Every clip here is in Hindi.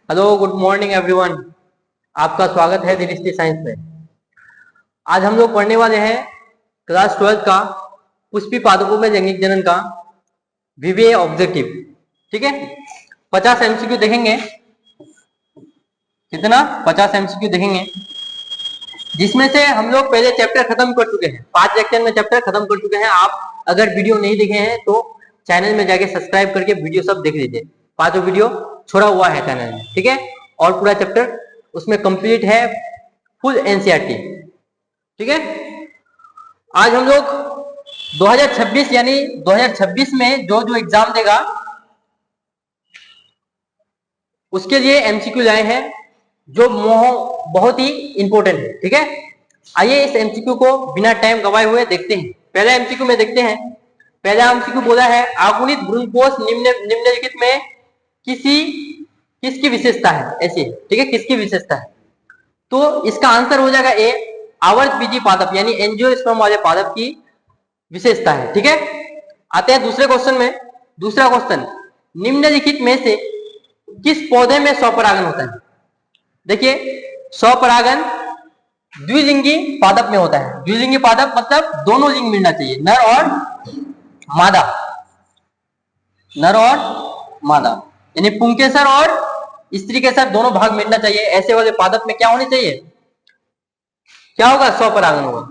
Hello, good morning everyone. आपका स्वागत है दृष्टि साइंस में। आज हम लोग पढ़ने वाले हैं क्लास 12 का पुष्पी पादपों में लैंगिक जनन का वीवीए ऑब्जेक्टिव। ठीक है, 50 एमसीक्यू देखेंगे। कितना? 50 एमसीक्यू देखेंगे, जिसमें से हम लोग पहले चैप्टर खत्म कर चुके हैं। 5 लेक्चर में चैप्टर खत्म कर चुके हैं। आप अगर वीडियो नहीं देखे हैं तो चैनल में जाके सब्सक्राइब करके वीडियो सब देख लीजिए। 5 वीडियो छोड़ा हुआ है चैनल में, ठीक है। और पूरा चैप्टर उसमें कंप्लीट है, फुल एनसीईआरटी। ठीक है, आज हम लोग 2026 यानी 2026 में जो जो एग्जाम देगा उसके लिए एमसीक्यू लाए हैं, जो बहुत ही इंपॉर्टेंट है। ठीक है, आइए इस एमसीक्यू को बिना टाइम गवाए हुए देखते हैं। पहला एमसीक्यू में देखते हैं। पहला एमसीक्यू बोला है आकुलित भ्रूणपोष निम्नलिखित में किसकी विशेषता है? ऐसी, ठीक है, किसकी विशेषता है? तो इसका आंसर हो जाएगा ए, आवर्त बीजी पादप यानी एंजियोस्पर्म वाले पादप की विशेषता है। ठीक है, आते हैं दूसरे क्वेश्चन में। दूसरा क्वेश्चन, निम्नलिखित में से किस पौधे में स्वपरागन होता है? देखिए, स्वपरागन द्विलिंगी पादप में होता है। द्विलिंगी पादप मतलब दोनों लिंग मिलना चाहिए, नर और मादा। नर और मादा यानी पुंकेसर और स्त्री केसर दोनों भाग मिलना चाहिए। ऐसे वाले पादप में क्या होनी चाहिए? क्या होगा? स्वपरागन होगा।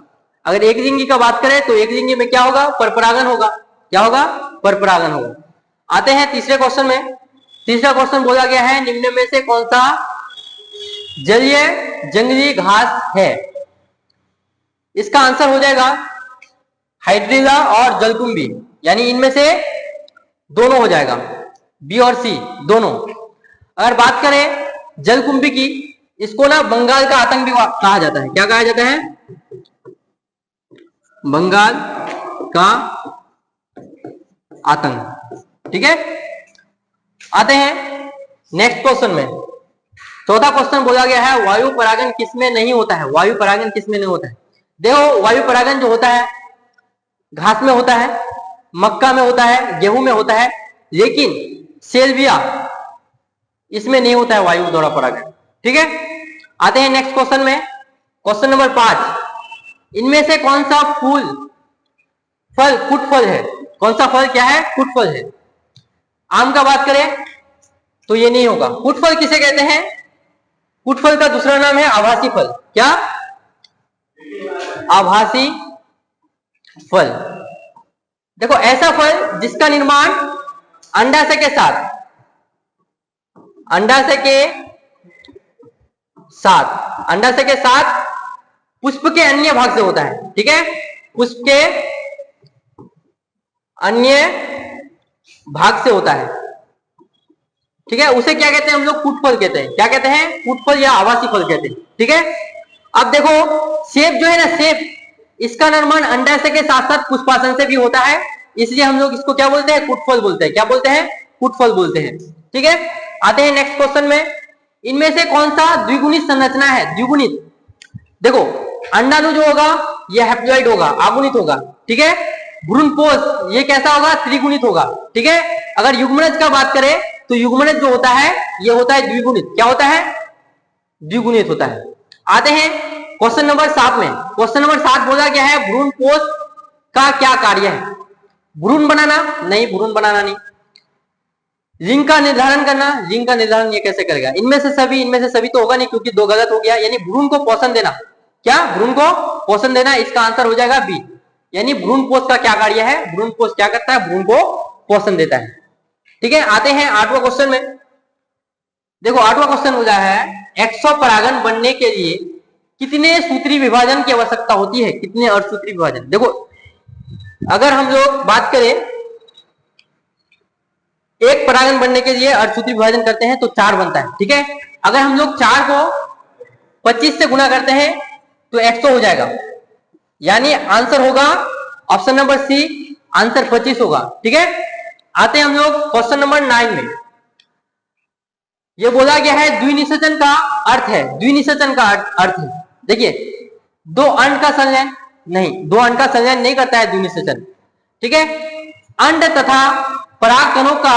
अगर एक लिंगी का बात करें तो एक लिंगी में क्या होगा? परपरागन होगा। क्या होगा? परपरागन होगा। आते हैं तीसरे क्वेश्चन में। तीसरा क्वेश्चन बोला गया है निम्न में से कौन सा जलीय जंगली घास है? इसका आंसर हो जाएगा हाइड्रिला और जलकुंभी, यानी इनमें से दोनों हो जाएगा, बी और सी दोनों। अगर बात करें जलकुंभी की, इसको ना बंगाल का आतंक भी कहा जाता है। क्या कहा जाता है? बंगाल का आतंक। ठीक है, आते हैं नेक्स्ट क्वेश्चन में। चौथा क्वेश्चन बोला गया है वायु परागन किसमें नहीं होता है? वायु परागन किसमें नहीं होता है? देखो, वायु परागन जो होता है घास में होता है, मक्का में होता है, गेहूं में होता है, लेकिन सेल्विया इसमें नहीं होता है वायु द्वारा परागन। ठीक है, आते हैं नेक्स्ट क्वेश्चन में। क्वेश्चन नंबर 5, इनमें से कौन सा फल कुट फल है? कौन सा फल क्या है? कुट फल है। आम का बात करें तो ये नहीं होगा। कुट फल किसे कहते हैं? कुट फल का दूसरा नाम है आभासी फल। क्या? आभासी फल। देखो, ऐसा फल जिसका निर्माण अंडाशय के साथ पुष्प के अन्य भाग से होता है। ठीक है, पुष्प के अन्य भाग से होता है। ठीक है, उसे क्या कहते हैं? हम लोग कुट फल कहते हैं। क्या कहते हैं? कुट फल या आभासी फल कहते हैं। ठीक है, अब देखो, सेब जो है ना, सेब इसका निर्माण अंडाशय के साथ साथ पुष्पासन से भी होता है, इसलिए हम लोग इसको क्या बोलते हैं? कुट फल बोलते हैं। क्या बोलते हैं? कुट फल बोलते हैं। ठीक है, आते हैं नेक्स्ट क्वेश्चन में। इनमें से कौन सा द्विगुणित संरचना है? द्विगुणित, देखो, अंडाणु जो होगा यह हैप्लॉइड होगा, आगुणित होगा। ठीक है, भ्रूणपोष ये कैसा होगा? त्रिगुणित होगा। ठीक है, अगर युग्मनज का बात करें तो युग्मनज जो होता है ये होता है द्विगुणित। क्या होता है? द्विगुणित होता है। आते हैं क्वेश्चन नंबर 7 में। क्वेश्चन नंबर 7 बोला गया है भ्रूणपोष का क्या कार्य है? भ्रूण बनाना? नहीं, भ्रूण बनाना नहीं। लिंग का निर्धारण करना? लिंग का निर्धारण ये कैसे करेगा? इनमें से सभी तो होगा नहीं, क्योंकि दो गलत हो गया। यानी भ्रूण को पोषण देना। क्या? भ्रूण को पोषण देना। इसका आंसर हो जाएगा बी, यानी भ्रूणपोष का क्या कार्य है? भ्रूणपोष क्या करता है? भ्रूण को पोषण देता है। ठीक है, आते हैं 8वां क्वेश्चन में। देखो, 8वां क्वेश्चन हो रहा है एक्सोपरागन बनने के लिए कितने सूत्री विभाजन की आवश्यकता होती है? कितने अर्धसूत्री विभाजन? देखो, अगर हम लोग बात करें एक परागन बनने के लिए अर्धसूत्री विभाजन करते हैं तो 4 बनता है। ठीक है, अगर हम लोग 4 को 25 से गुना करते हैं तो 100 हो जाएगा, यानी आंसर होगा ऑप्शन नंबर सी, आंसर 25 होगा। ठीक है, आते हैं हम लोग क्वेश्चन नंबर 9 में। ये बोला गया है द्विनिषेचन का अर्थ है। द्विनिषेचन का अर्थ है, देखिए, 2 अंड का संलयन नहीं, 2 अंड का संलयन नहीं करता है द्विनिषेचन। ठीक है, अंड तथा परागकणों का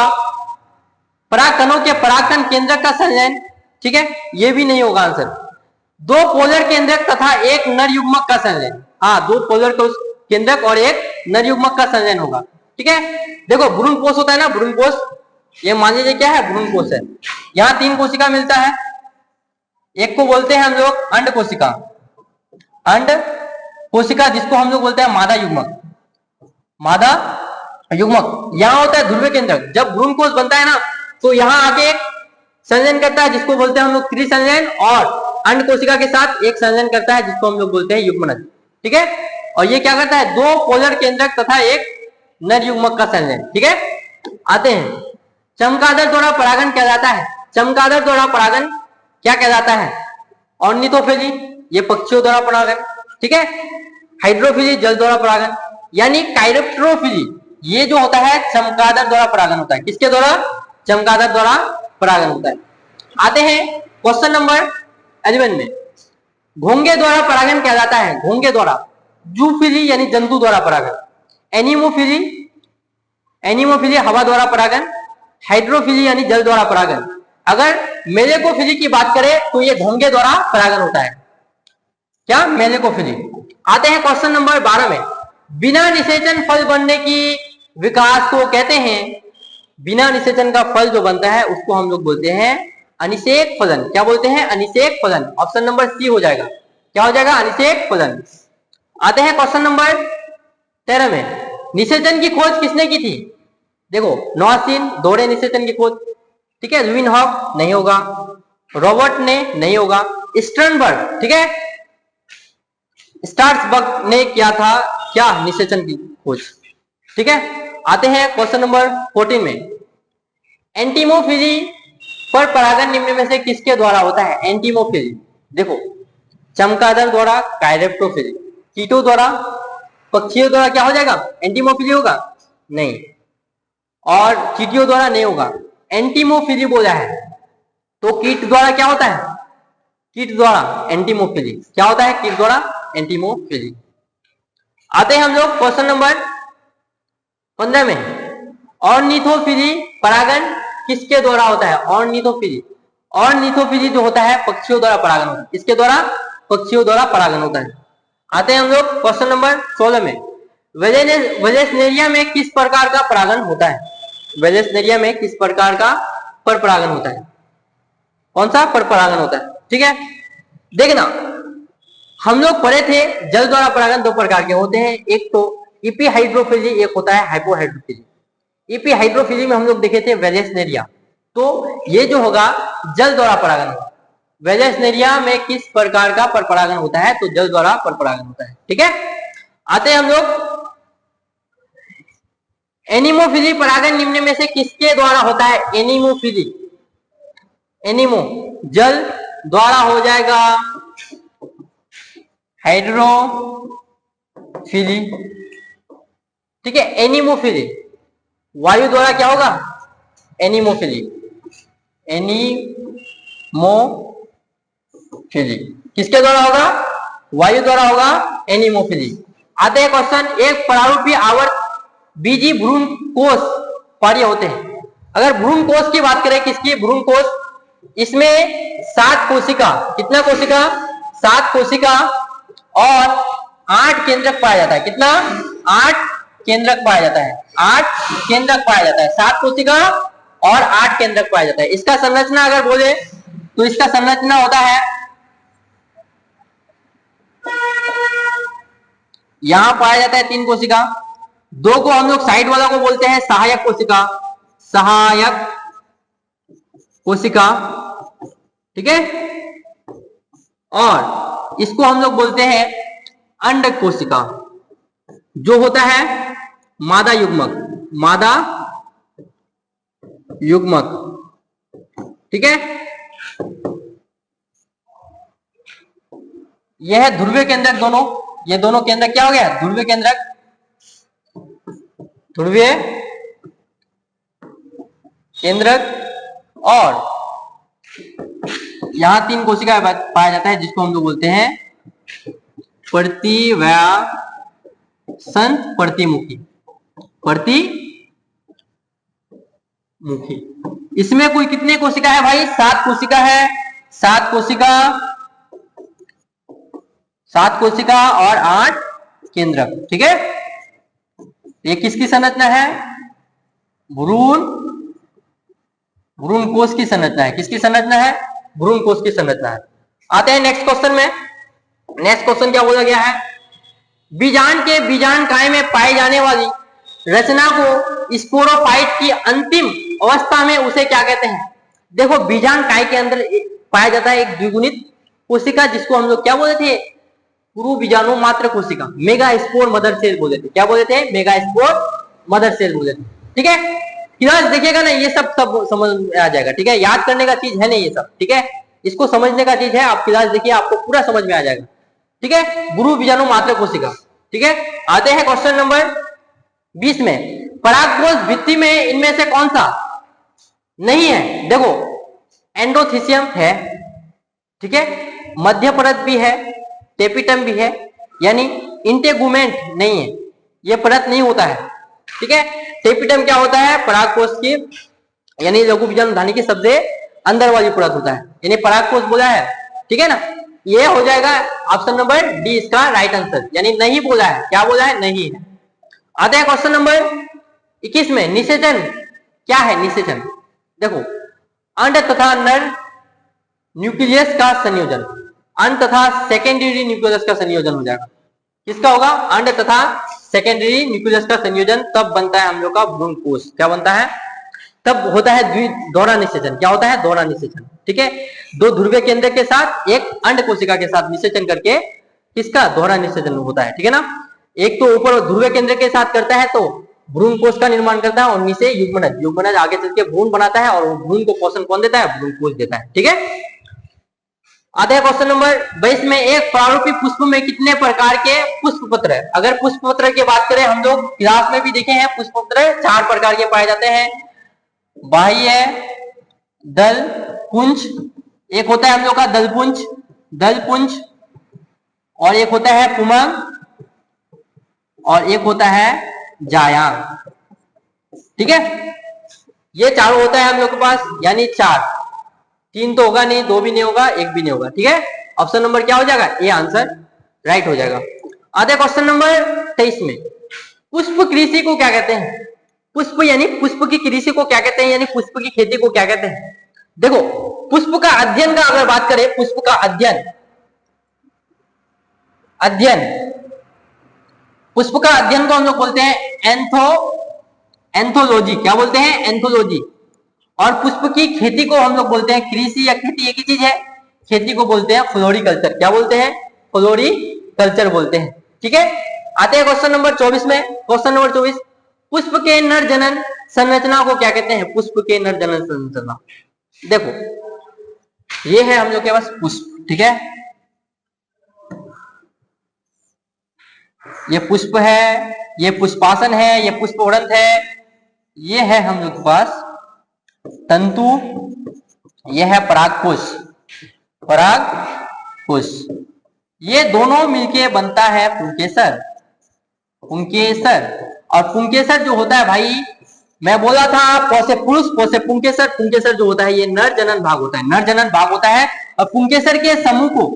परागकणों के परागकण केंद्रक का संलयन, ठीक है, ये भी नहीं होगा आंसर। दो पोलर केंद्रक तथा एक नर युग्मक का संलयन, हाँ, दो पोलर केंद्रक और एक नर युग्मक का संलयन होगा, ठीक है। देखो भ्रूण कोष होता है ना, भ्रूण कोष, ये मान लीजिए क्या है, भ्रूण कोष है। यहाँ 3 कोशिका मिलता है, एक को बोलते हैं हम लोग अंड कोशिका, अंड कोशिका जिसको हम लोग बोलते हैं मादा युग्मक, मादा युग्मक। यहाँ होता है ध्रुवीय केंद्रक। जब भ्रूण कोष बनता है ना तो यहाँ आके एक संलयन करता है जिसको बोलते हैं हम लोग त्रिसंलयन, और अंड कोशिका के साथ एक संलयन करता है जिसको हम लोग बोलते हैं युग्मनज, ठीक है। और ये क्या करता है, दो पोलर केंद्रक तथा एक नर युग्मक का संलयन, ठीक है। आते हैं, चमगादड़ द्वारा परागन कहलाता है, चमगादड़ द्वारा परागन क्या कहलाता है, ऑर्निथोफिली, ये पक्षियों द्वारा परागन, ठीक है। हाइड्रोफिली, जल द्वारा परागन, यानी काइरोप्टेरोफिली, ये जो होता है चमगादड़ द्वारा परागन होता है। किसके द्वारा, चमगादड़ द्वारा परागन होता है। आते हैं क्वेश्चन नंबर 11 में, घोंगे द्वारा परागन कहलाता है, घोंगे द्वारा, जूफिली यानी जंतु द्वारा परागन, एनिमोफिली, एनिमोफिली हवा द्वारा परागन, हाइड्रोफिली यानी जल द्वारा परागन। अगर मेलेकोफिली की बात करें तो ये घोंगे द्वारा परागन होता है, क्या, मेलेकोफिली। आते हैं क्वेश्चन नंबर 12 में, बिना निषेचन फल बनने की विकास को कहते हैं, बिना निषेचन का फल जो बनता है उसको हम लोग बोलते हैं अनिषेक फलन। क्या बोलते हैं, अनिषेक फलन। ऑप्शन नंबर सी हो जाएगा, क्या हो जाएगा, अनिषेक फलन। आते हैं क्वेश्चन नंबर 13 में, निषेचन की खोज किसने की थी, देखो नॉसिन, दोहरे निषेचन की खोज, ठीक है। लुइनहॉक नहीं होगा, रॉबर्ट ने नहीं होगा, स्टर्नबर्ग, ठीक है, स्टार्सबर्ग ने किया था क्या, निषेचन की खोज, ठीक है। आते हैं क्वेश्चन नंबर 14 में, एंटीमोफिली पर परागन निम्न में से किसके द्वारा होता है, एंटीमोफिली, देखो चमगादड़ द्वारा काइरोप्टेरोफिली, कीटों द्वारा, पक्षियों द्वारा क्या हो जाएगा, एंटीमोफिली होगा, नहीं, और चींटियों द्वारा नहीं होगा, एंटीमोफिली बोला है तो कीट द्वारा क्या होता है, कीट द्वारा एंटीमोफिली, क्या होता है, कीट द्वारा एंटीमोफिली। आते हैं हम लोग क्वेश्चन नंबर 15 में, ऑर्निथोफिली परागन किसके द्वारा होता है, ऑर्निथोफिली, ऑर्निथोफिली जो होता है पक्षियों द्वारा परागन होता है, किसके द्वारा, पक्षियों द्वारा परागन होता है। आते हैं हम लोग क्वेश्चन नंबर 16 में, वेलेस्नेरिया में किस प्रकार का परागन होता है, वेलेस्नेरिया में किस प्रकार का पर परागन होता है, कौन सा पर परागन होता है, ठीक है। देखना हम लोग पढ़े थे जल द्वारा परागन दो प्रकार के होते हैं, एक तो इपीहाइड्रोफिली, एक होता है हाइपोहाइड्रोफिली। इपीहाइड्रोफिली में हम लोग देखे थे वेलेस्नेरिया, तो ये जो होगा जल द्वारा परागन होगा। वेलेस्नेरिया में किस प्रकार का पर परागन होता है, तो जल द्वारा पर परागन होता है, ठीक है। आते हैं हम लोग एनिमोफिली परागन निम्न में से किसके द्वारा होता है, एनिमोफिली, एनिमो जल द्वारा हो जाएगा, हाइड्रोफिली, ठीक है। एनिमोफिली वायु द्वारा क्या होगा, एनिमोफिली, एनिमोफिली किसके द्वारा होगा, वायु द्वारा होगा, एनिमोफिली। आते हैं क्वेश्चन, एक परारूपी आवर्त बीजी भ्रूण कोष कार्य होते हैं। अगर भ्रूण कोष की बात करें, किसकी, भ्रूण कोष, इसमें 7 कोशिका, कितना कोशिका, 7 कोशिका और 8 केंद्रक पाया जाता है, कितना, 8 केंद्रक पाया जाता है, 8 केंद्रक पाया जाता है, 7 कोशिका और 8 केंद्रक पाया जाता है। इसका संरचना अगर बोले तो इसका संरचना होता है, यहां पाया जाता है 3 कोशिका, 2 को हम लोग साइड वाला को बोलते हैं सहायक कोशिका, सहायक कोशिका, ठीक है, और इसको हम लोग बोलते हैं अंडक कोशिका, जो होता है मादा युग्मक, मादा युग्मक, ठीक है। यह है ध्रुवीय केंद्रक, दोनों, ये दोनों केंद्रक क्या हो गया, ध्रुवीय केंद्रक, ध्रुवीय केंद्रक, और यहां 3 कोशिका पाया जाता है जिसको हम लोग बोलते हैं प्रतिव्यासंत प्रतिमुखी, प्रतिव्यासंत मुखी। इसमें कुल कितने कोशिका है भाई? 7 कोशिका है। 7 कोशिका, 7 कोशिका और 8 केंद्रक। ठीक है, ये किसकी संरचना है? भ्रूण, भ्रूण कोश की संरचना है। किसकी संरचना है? भ्रूण कोश की संरचना है। आते हैं नेक्स्ट क्वेश्चन में। नेक्स्ट क्वेश्चन क्या बोला गया है? बीजांड के बीजांडकाय में पाई जाने वाली रचना को स्पोरोफाइट की अंतिम अवस्था में उसे क्या कहते हैं? देखो, बीजांडकाय के अंदर पाया जाता है एक द्विगुणित कोशिका, जिसको हम लोग क्या बोलते थे? पूर्व बीजाणु मात्र कोशिका, मेगा स्पोर मदर सेल बोले थे। क्या बोले थे? मेगा स्पोर मदर सेल बोले थे। ठीक है, क्लास देखिएगा ना, ये सब समझ में आ जाएगा। ठीक है, याद करने का चीज है नहीं ये सब। ठीक है, इसको समझने का चीज है। आप क्लास देखिए, आपको पूरा समझ में आ जाएगा। ठीक है, गुरु बीजाणु मात्र कोशिका। ठीक है, आते हैं क्वेश्चन नंबर 20 में। परागकोश भित्ति में इनमें से कौन सा नहीं है? देखो, एंडोथीसियम है, ठीक है, मध्य परत भी है, टेपिटम भी है, यानी इंटेगुमेंट नहीं है, ये परत नहीं होता है। ठीक है, टेपिटम क्या होता है? परागकोश की यानी लघु बीजाणुधानी की सबसे अंदर वाली परत होता है, यानी परागकोश बोला है। ठीक है ना, ये हो जाएगा ऑप्शन नंबर डी इसका राइट आंसर, यानी नहीं बोला है। क्या बोला है? नहीं है। आते हैं क्वेश्चन नंबर 21 में। निषेचन क्या है? निषेचन देखो, अंड तथा नर न्यूक्लियस का संयोजन, अंड तथा सेकेंडरी न्यूक्लियस का संयोजन हो जाएगा। किसका होगा? अंड तथा सेकेंडरी न्यूक्लियस का संयोजन तब बनता है हम लोग का भ्रूण कोश। क्या बनता है? तब होता है दोहरा निषेचन। क्या होता है? दोहरा निषेचन। ठीक है, 2 ध्रुवीय केंद्र के साथ एक अंड कोशिका के साथ निषेचन करके किसका? दोहरा निषेचन होता है। ठीक है ना, एक तो ऊपर ध्रुवीय केंद्र के साथ करता है तो भ्रूण कोश का निर्माण करता है, और नीचे युग्मनज, युग्मनज आगे चल के भ्रूण बनाता है, और भ्रूण को पोषण कौन देता है? भ्रूण कोश देता है। ठीक है, आते हैं क्वेश्चन नंबर 22 में। एक प्रारूपी पुष्प में कितने प्रकार के पुष्प पत्र है? अगर पुष्प पत्र की बात करें, हम लोग क्लास में भी देखे हैं, पुष्प पत्र 4 प्रकार के पाए जाते हैं। बाह्य, दल, पुंज, एक होता है हम लोग का दल पुंज, दल पुंज, और एक होता है पुमंग, और एक होता है जायांग। ठीक है, ये चारों होता है हम लोग के पास, यानी 4। 3 तो होगा नहीं, 2 भी नहीं होगा, 1 भी नहीं होगा। ठीक है, ऑप्शन नंबर क्या हो जाएगा? ये आंसर राइट हो जाएगा। आते क्वेश्चन नंबर 23 में। पुष्प कृषि को क्या कहते हैं? पुष्प यानी पुष्प की कृषि को क्या कहते हैं, यानी पुष्प की खेती को क्या कहते हैं? देखो, पुष्प का अध्ययन का अगर बात करें, पुष्प का अध्ययन, अध्ययन, पुष्प का अध्ययन को हम लोग बोलते हैं एंथोलॉजी। क्या बोलते हैं? एंथोलॉजी। और पुष्प की खेती को हम लोग बोलते हैं, कृषि या खेती एक ही चीज है, खेती को बोलते हैं फ्लोरिकल्चर। क्या बोलते हैं? फ्लोरिकल्चर बोलते हैं। ठीक है, आते हैं क्वेश्चन नंबर 24 में। क्वेश्चन नंबर 24, पुष्प के नर जनन संरचना को क्या कहते हैं? पुष्प के नर जनन संरचना, देखो ये है हम लोग के पास पुष्प। ठीक है, ये पुष्प है, ये पुष्पासन है, ये पुष्पवृंत है, ये है हम लोग के पास तंतु, ये है परागकोश, परागकोश। ये दोनों मिलके बनता है पुंकेसर। पुंकेसर, और पुंकेसर जो होता है भाई, मैं बोला था पौसे पुरुष पौसे पुंकेसर, पुंकेसर जो होता है ये नर जनन भाग होता है, नर जनन भाग होता है। और पुंकेसर के समूह को,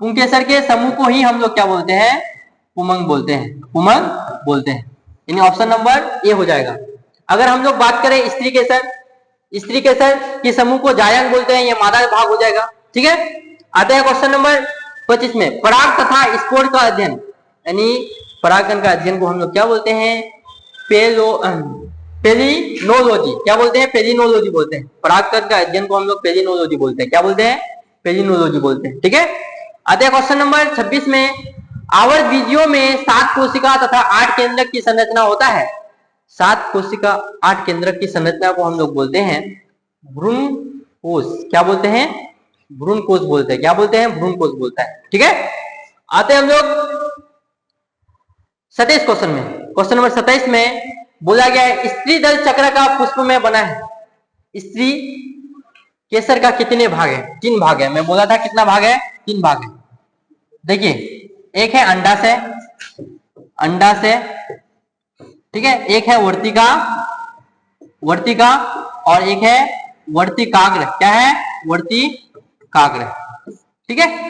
पुंकेसर के समूह को ही हम लोग क्या बोलते हैं? पुमंग बोलते हैं, पुमंग बोलते हैं। यानी ऑप्शन नंबर ए हो जाएगा। अगर हम लोग बात करें स्त्री केसर, स्त्री केसर के समूह को जायंग बोलते हैं, ये मादा भाग हो जाएगा। ठीक है, आते हैं क्वेश्चन नंबर 25 में। पराग तथा स्पोर का अध्ययन, यानी परागकण का अध्ययन को हम लोग क्या बोलते हैं? पेलिनोलॉजी। क्या बोलते हैं? पेलिनोलॉजी बोलते हैं। परागकण का अध्ययन को हम लोग पेलिनोलॉजी बोलते हैं। क्या बोलते हैं? पेलिनोलॉजी बोलते हैं। ठीक है, आते हैं क्वेश्चन नंबर 26 में। आवर्त बीजियों में 7 कोशिका तथा 8 केंद्रक की संरचना होता है। 7 कोशिका 8 केंद्रक की संरचना को हम लोग बोलते हैं भ्रूण कोश। क्या बोलते हैं? भ्रूण कोश बोलते हैं। क्या बोलते हैं? भ्रूण कोश बोलता है। ठीक है, आते हैं हम लोग 27 क्वेश्चन में। क्वेश्चन नंबर 27 में बोला गया है स्त्री दल चक्र का पुष्प में बना है। स्त्री केसर का कितने भाग है? 3 भाग है। मैं बोला था कितना भाग है? 3 भाग है। देखिए, एक है अंडाशय, अंडाशय, ठीक है, एक है वर्तिका, वर्तिका, और एक है वर्तिकाग्र। क्या है? वर्तिकाग्र। ठीक है,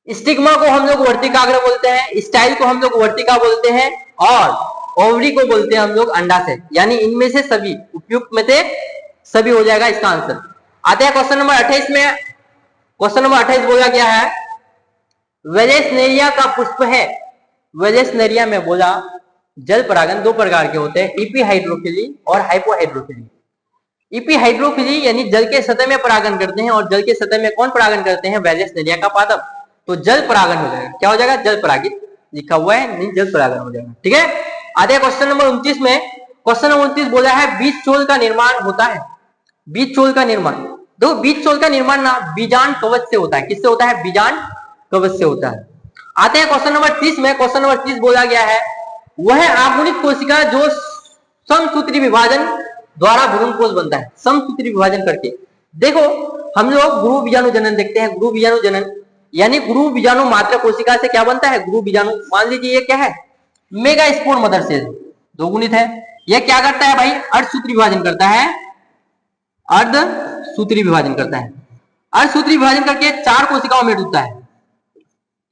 स्टिग्मा को हम लोग वर्तिकाग्र बोलते हैं, स्टाइल को हम लोग वर्तिका बोलते हैं, और ओवरी को बोलते हैं हम लोग अंडाशय। यानी इनमें से सभी, उपयुक्त में से सभी हो जाएगा इसका आंसर। आते हैं क्वेश्चन नंबर 28 में। क्वेश्चन नंबर 28 बोला गया है वेलेसनेरिया का पुष्प है। वेलेसनेरिया में बोला जल परागन दो प्रकार के होते हैं, इपीहाइड्रोफिली और हाइपोहाइड्रोफिली। इपीहाइड्रोफिली यानी जल के सतह में परागन करते हैं, और जल के सतह में कौन परागन करते हैं? वेलेसनेरिया का पादप। तो जल परागन हो जाएगा। क्या हो जाएगा? जल परागित लिखा हुआ है, नहीं जल परागन हो जाएगा। ठीक है, आते हैं क्वेश्चन नंबर 29 में। क्वेश्चन नंबर 29 बोला है बीज चोल का निर्माण होता है। बीज चोल का निर्माण, देखो बीज चोल का निर्माण ना बीजांड कवच से होता है। किससे होता है? बीजांड कवच से होता है। आते हैं क्वेश्चन नंबर 30 में। क्वेश्चन नंबर 30 बोला गया है वह आगुणित कोशिका जो समसूत्री विभाजन द्वारा भ्रूणपोष बनता है। समसूत्री विभाजन करके देखो, हम लोग गुरु बीजाणु जनन देखते हैं। गुरु बीजाणु जनन यानी गुरु बीजाणु मात्र कोशिका से क्या बनता है? गुरु बीजाणु। मान लीजिए ये क्या है? मेगा स्पोर मदर सेल, दोगुणित है। यह क्या करता है भाई? अर्धसूत्री विभाजन करता है। अर्धसूत्री विभाजन करता है। अर्धसूत्री विभाजन करके 4 कोशिकाओं में डूबता है।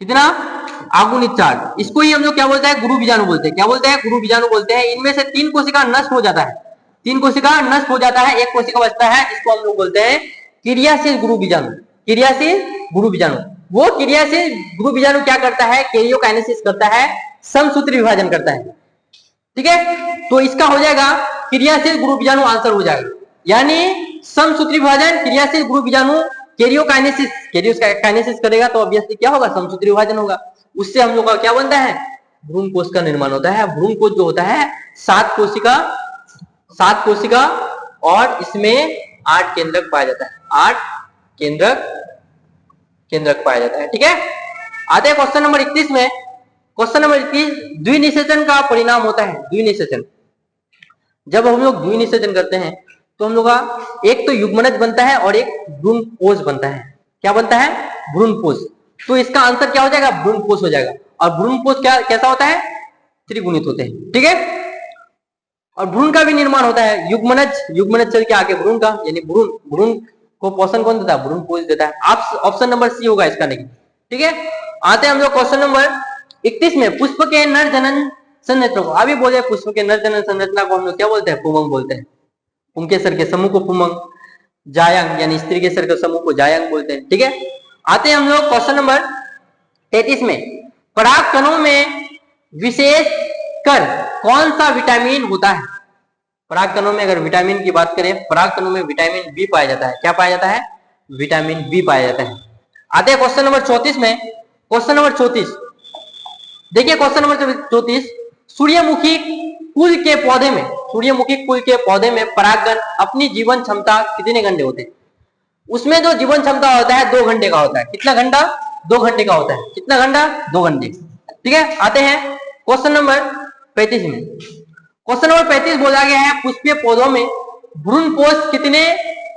कितना? आगुणित 4। इसको ही हम लोग क्या बोलते हैं? गुरु बीजाणु बोलते हैं। क्या बोलते हैं? गुरु बीजाणु बोलते हैं। इनमें से 3 कोशिका नष्ट हो जाता है। 3 कोशिका नष्ट हो जाता है, 1 कोशिका बचता है। इसको हम लोग बोलते हैं क्रियाशील गुरु बीजाणु। क्रियाशील गुरु बीजाणु। वो क्रियाशील गुरु बीजाणु क्या करता है? कैरियोकाइनेसिस करता है, समसूत्री विभाजन करता है। ठीक है, तो इसका हो जाएगा क्रियाशील गुरु बीजाणु आंसर हो जाएगा। यानी समसूत्री विभाजन, क्रियाशील गुरु बीजाणु, कैरियोकाइनेसिस। कैरियोकाइनेसिस करेगा तो ऑब्वियसली क्या होगा? समसूत्री विभाजन होगा। उससे हम लोग का क्या बनता है? भ्रूणकोश का निर्माण होता है। भ्रूणकोश जो होता है 7 कोशिका और इसमें 8 केंद्रक पाया जाता है। 8 केंद्रक पाया जाता है। ठीक है, आते हैं क्वेश्चन नंबर 31 में। क्वेश्चन नंबर 31 द्विनिषेचन का परिणाम होता है। द्विनिषेचन, जब हम लोग द्विनिषेचन करते हैं तो हम लोग का एक तो युग्मनज बनता है और एक भ्रूणपोष बनता है। क्या बनता है? भ्रूणपोष। तो इसका आंसर क्या हो जाएगा? भ्रूणपोष हो जाएगा। और भ्रूणपोष क्या कैसा होता है? त्रिगुणित होते हैं। ठीक है, और भ्रूण का भी निर्माण होता है। युग्मनज चल के आगे भ्रूण का, यानी भ्रूण को पोषण कौन देता है? भ्रूणपोष देता है। ऑप्शन नंबर सी होगा इसका नहीं। ठीक है, आते हैं हम लोग क्वेश्चन नंबर 31 में। पुष्प के नर जनन संरचना को, अभी बोले पुष्प के नर जनन संरचना को हम लोग क्या बोलते हैं? पुमंग बोलते हैं। पुंकेसर के समूह को पुमंग, जायंग यानी स्त्री के सर के समूह को जायंग बोलते हैं। ठीक है, आते हैं हम लोग क्वेश्चन नंबर 33 में। पराग कणों में विशेष कर कौन सा विटामिन होता है? पराग कणों में अगर विटामिन की बात करें, पराग कणों में विटामिन बी पाया जाता है। क्या पाया जाता है? विटामिन बी पाया जाता है। आते हैं क्वेश्चन नंबर 34 में। क्वेश्चन नंबर 34 देखिए, क्वेश्चन नंबर 34 सूर्यमुखी कुल के पौधे में, सूर्यमुखी कुल के पौधे में परागण अपनी जीवन क्षमता कितने घंटे होते हैं? उसमें जो जीवन क्षमता होता है 2 घंटे का होता है। कितना घंटा? 2 घंटे का होता है। कितना घंटा? 2 घंटे। ठीक है, आते हैं क्वेश्चन नंबर 35 में। क्वेश्चन नंबर 35 बोला गया है पुष्पीय पौधों में भ्रूणपोष कितने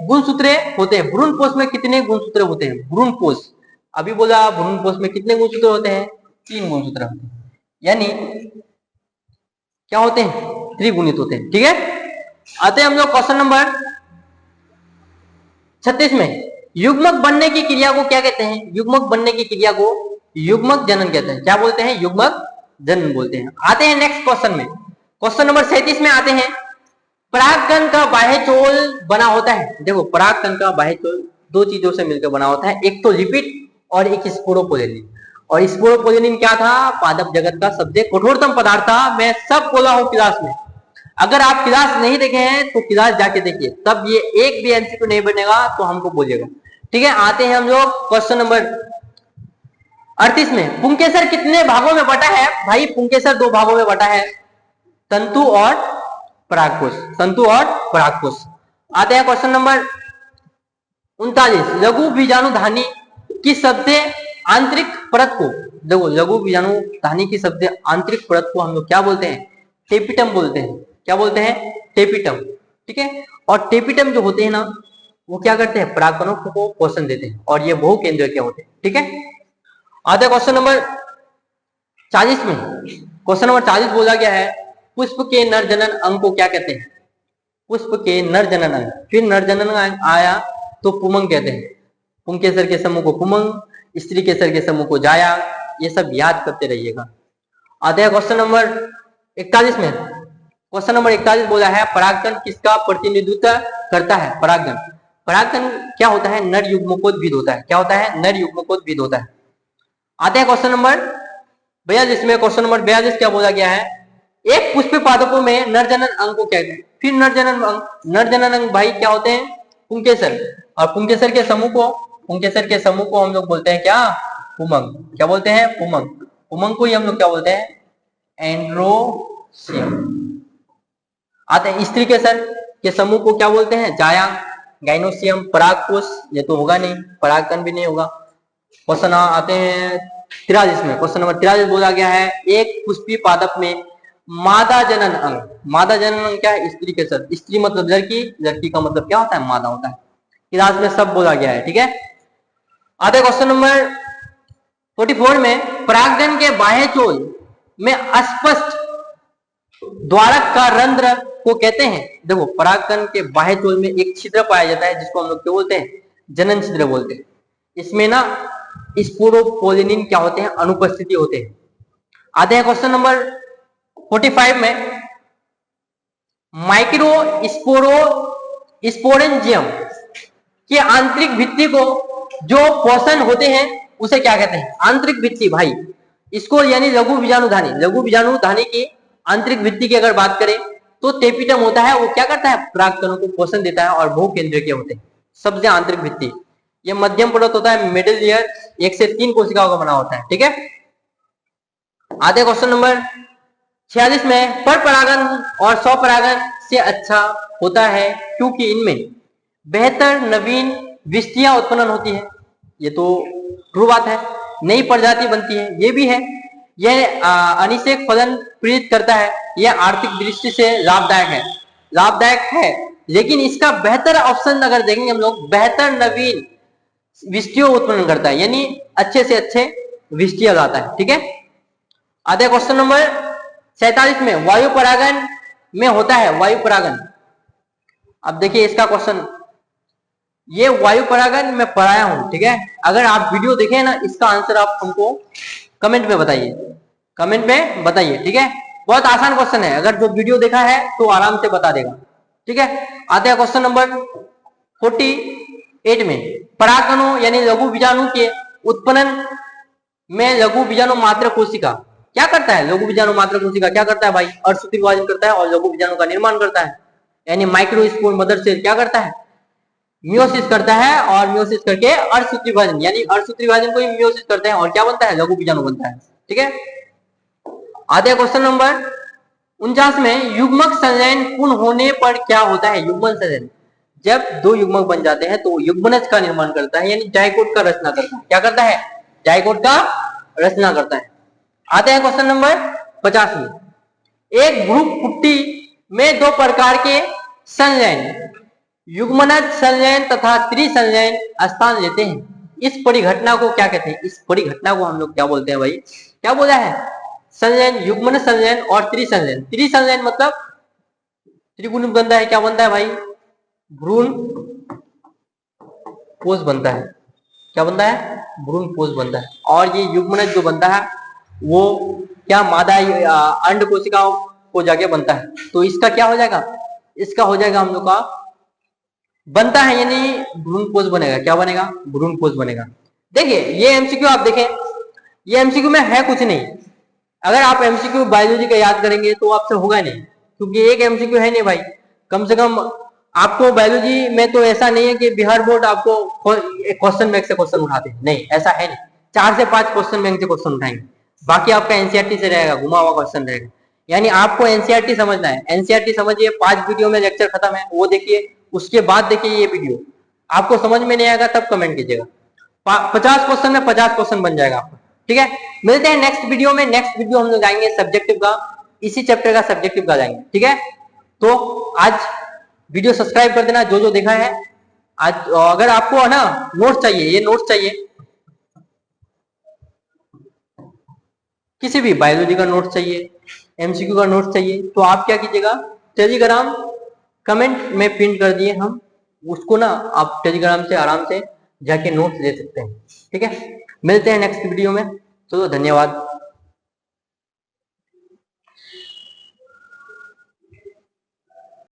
गुणसूत्रे होते हैं? भ्रूणपोष में कितने गुणसूत्र होते हैं? भ्रूणपोष, अभी बोला भ्रूणपोष में कितने गुणसूत्र होते हैं? 3 गुणसूत्र होते हैं। यानी क्या होते हैं? त्रिगुणित होते हैं। ठीक है, आते हैं हम लोग क्वेश्चन नंबर 36 में। युग्मक बनने की क्रिया को क्या कहते हैं? युग्मक बनने की क्रिया को युग्मक जनन कहते हैं। क्या बोलते हैं? युग्मक जनन बोलते हैं। आते हैं नेक्स्ट क्वेश्चन में। क्वेश्चन नंबर 37 में आते हैं। परागकण का बाह्य चोल बना होता है। देखो, परागकण का बाह्य चोल 2 चीजों से मिलकर बना होता है, एक तो लिपिड और एक स्पोरोपोलिन। और स्पोरोपोलिन क्या था? पादप जगत का सबसे कठोरतम पदार्थ था। मैं सब बोला हूं क्लास में। अगर आप क्लास नहीं देखे हैं तो क्लास जाके देखिए, तब ये एक भी एमसीक्यू नहीं बनेगा तो हमको बोलिएगा। ठीक है, आते हैं हम लोग क्वेश्चन नंबर 38 में। पुंकेसर कितने भागों में बटा है? भाई पुंकेसर 2 भागों में बटा है, तंतु और परागकोश। तंतु और परागकोश। आते हैं क्वेश्चन नंबर 39। लघु बीजाणुधानी की सबसे आंतरिक परत को, देखो लघु बीजाणुधानी की सबसे आंतरिक परत को हम लोग क्या बोलते हैं? टेपिटम बोलते हैं। क्या बोलते हैं? टेपिटम। ठीक है, और टेपिटम जो होते हैं ना, वो क्या करते हैं? परागकणों को पोषण देते हैं, और ये बहु केंद्रक होते हैं। ठीक है, आते क्वेश्चन नंबर 40 में। क्वेश्चन नंबर 40 बोला गया है पुष्प के नर जनन अंग को क्या कहते हैं? पुष्प के नर जनन अंग, फिर नर जनन अंग आया तो पुमंग कहते हैं। पुंकेसर के समूह को पुमंग, स्त्री केसर के समूह को जाया। ये सब याद करते रहिएगा। आते हैं क्वेश्चन नंबर 41 में। क्वेश्चन नंबर 41 बोला है परागकण किसका प्रतिनिधित्व करता है? परागकण, परागकण क्या होता है? नर युग्मकोद्भिद होता है। क्या होता है? नर युग्मकोद्भिद होता है। आते हैं क्वेश्चन नंबर 42 में। क्वेश्चन नंबर 42 क्या बोला गया है? एक पुष्प पादपों में नर जनन अंग को कहते हैं। फिर नर जनन अंग, नर जनन अंग भाई क्या होते हैं? पुंकेसर, और पुंकेसर के समूह को, पुंकेसर के समूह को हम लोग बोलते हैं क्या? पुमंग। क्या बोलते हैं? पुमंग। पुमंग को ही हम लोग क्या बोलते हैं? एंड्रोसियम। आते हैं स्त्री केसर के समूह को क्या बोलते हैं? जाया, गाइनोसियम। परागकोश, ये तो होगा नहीं, परागकण भी नहीं होगा। क्वेश्चन आते हैं 43 में। क्वेश्चन नंबर 43 बोला गया है एक पुष्पीय पादप में मादा जनन अंग, मादा जनन अंग क्या है? स्त्री केसर। स्त्री मतलब लड़की, लड़की का मतलब क्या होता है? मादा होता है। क्लास में सब बोला गया है, ठीक है। आते क्वेश्चन नंबर 44 में परागकण के बाह्य चोल में अस्पष्ट द्वारक का रंध्र को कहते हैं। देखो परागकण के बाह्य चोल में एक छिद्र पाया जाता है जिसको हम लोग क्या बोलते हैं? जनन छिद्र बोलते हैं। इसमें ना स्पोरोपोलिनिन क्या होते हैं? अनुपस्थिति होते हैं। आते हैं क्वेश्चन नंबर 45 में माइक्रो स्पोरेंजियम की आंतरिक भित्ति को जो पोषण होते हैं उसे क्या कहते हैं? आंतरिक भित्ति भाई, इसको यानी लघु बीजाणुधानी, लघु बीजाणुधानी की आंतरिक भित्ति की अगर बात करें तो टेपिटम होता है, वो क्या करता है? परागकणों को पोषण देता है और बहु केंद्रीय होते हैं। सबसे आंतरिक भित्ति ये मध्यम परत होता है, मिडिल लेयर 1 से 3 कोशिकाओं का बना होता है, ठीक है। आते क्वेश्चन नंबर 46 में पर परागन और स्वपरागन से अच्छा होता है क्योंकि इनमें बेहतर नवीन विष्टियां उत्पन्न होती है। ये तो ट्रू बात है। नई प्रजाति बनती है, ये भी है। यह अनिषेक फलन प्रेरित करता है। यह आर्थिक दृष्टि से लाभदायक है, लाभदायक है। लेकिन इसका बेहतर ऑप्शन अगर देखेंगे हम लोग, बेहतर नवीन विष्टियों उत्पन्न करता है, यानी अच्छे से अच्छे विष्टियां लाता है, ठीक है। आते क्वेश्चन नंबर 47 में वायु परागन में होता है वायु परागन। अब देखिए इसका क्वेश्चन, ये वायु परागन मैं पढ़ाया हूं, ठीक है। अगर आप वीडियो देखें ना, इसका आंसर आप हमको कमेंट में बताइए, कमेंट में बताइए, ठीक है। बहुत आसान क्वेश्चन है, अगर जो वीडियो देखा है तो आराम से बता देगा, ठीक है। आते हैं क्वेश्चन नंबर 48 में परागकणों यानी लघु बीजाणु के उत्पन्न में लघु बीजाणु मात्र कोशिका क्या करता है? लघु बीजाणु मात्र कोशिका क्या करता है भाई? अर्धसूत्री विभाजन करता है और लघु बीजाणु का निर्माण करता है। यानी माइक्रोस्पोर मदर सेल क्या करता है? मियोसिस करता है, और मियोसिस करके अर्धसूत्री विभाजन, यानी अर्धसूत्री विभाजन को ही मियोसिस करते हैं और क्या बनता है? लघु बीजाणु बनता है, ठीक है। आते क्वेश्चन नंबर 49 में युग्मक संलयन पूर्ण होने पर क्या होता है? युग्मन संलयन, जब दो युग्मक बन जाते हैं तो युग्मनज का निर्माण करता है, यानी जाइगोट का रचना करता है। क्या करता है? जाइगोट का रचना करता है। आते हैं क्वेश्चन नंबर 50 में एक भ्रूण पुट्टी में दो प्रकार के संलयन युग्मनज संलयन तथा त्रिसंलयन स्थान लेते हैं। इस परिघटना को क्या कहते हैं? इस परिघटना को हम लोग क्या बोलते हैं भाई? क्या बोला है? संलयन, युग्मन संलयन और त्रिसंलयन। त्रिसंलयन मतलब त्रिगुण बनता है, क्या बनता है भाई? भ्रूण कोष बनता है। क्या बनता है? भ्रूण कोष बनता है। और ये युग्मनज जो बनता है वो क्या मादा अंड कोशिकाओं को जाके बनता है। तो इसका क्या हो जाएगा? इसका हो जाएगा हम लोग का बनता है, यानी भ्रूण कोष बनेगा। क्या बनेगा? भ्रूण कोष बनेगा। देखिए ये एमसीक्यू आप देखें, ये एमसीक्यू में है कुछ नहीं। अगर आप एमसीक्यू बायोलॉजी का याद करेंगे तो आपसे होगा नहीं, क्योंकि एक एमसीक्यू है नहीं भाई। कम से कम आपको बायोलॉजी में तो ऐसा नहीं है कि बिहार बोर्ड आपको क्वेश्चन बैंक से क्वेश्चन उठाते हैं, नहीं, ऐसा है नहीं। 4 से 5 क्वेश्चन बैंक से क्वेश्चन उठाएंगे, बाकी आपका एनसीईआरटी से रहेगा, घुमा हुआ क्वेश्चन रहेगा। यानी आपको एनसीईआरटी समझना है। एनसीईआरटी समझिए, 5 वीडियो में लेक्चर खत्म है, वो देखिए, उसके बाद देखिए ये वीडियो। आपको समझ में नहीं आएगा तब कमेंट कीजिएगा। 50 क्वेश्चन में 50 क्वेश्चन बन जाएगा आपका, ठीक है। मिलते हैं नेक्स्ट वीडियो में। नेक्स्ट वीडियो हम लोग जाएंगे सब्जेक्टिव का, इसी चैप्टर का सब्जेक्टिव का जाएंगे, ठीक है। तो आज वीडियो सब्सक्राइब कर देना जो जो देखा है आज। अगर आपको है ना नोट्स चाहिए, ये नोट्स चाहिए, किसी भी बायोलॉजी का नोट्स चाहिए, एमसीक्यू का नोट्स चाहिए, तो आप क्या कीजिएगा, टेलीग्राम कमेंट में पिन कर दिए हम, उसको ना आप टेलीग्राम से आराम से जाके नोट्स ले सकते हैं। ठीक है, मिलते हैं नेक्स्ट वीडियो में। चलो धन्यवाद।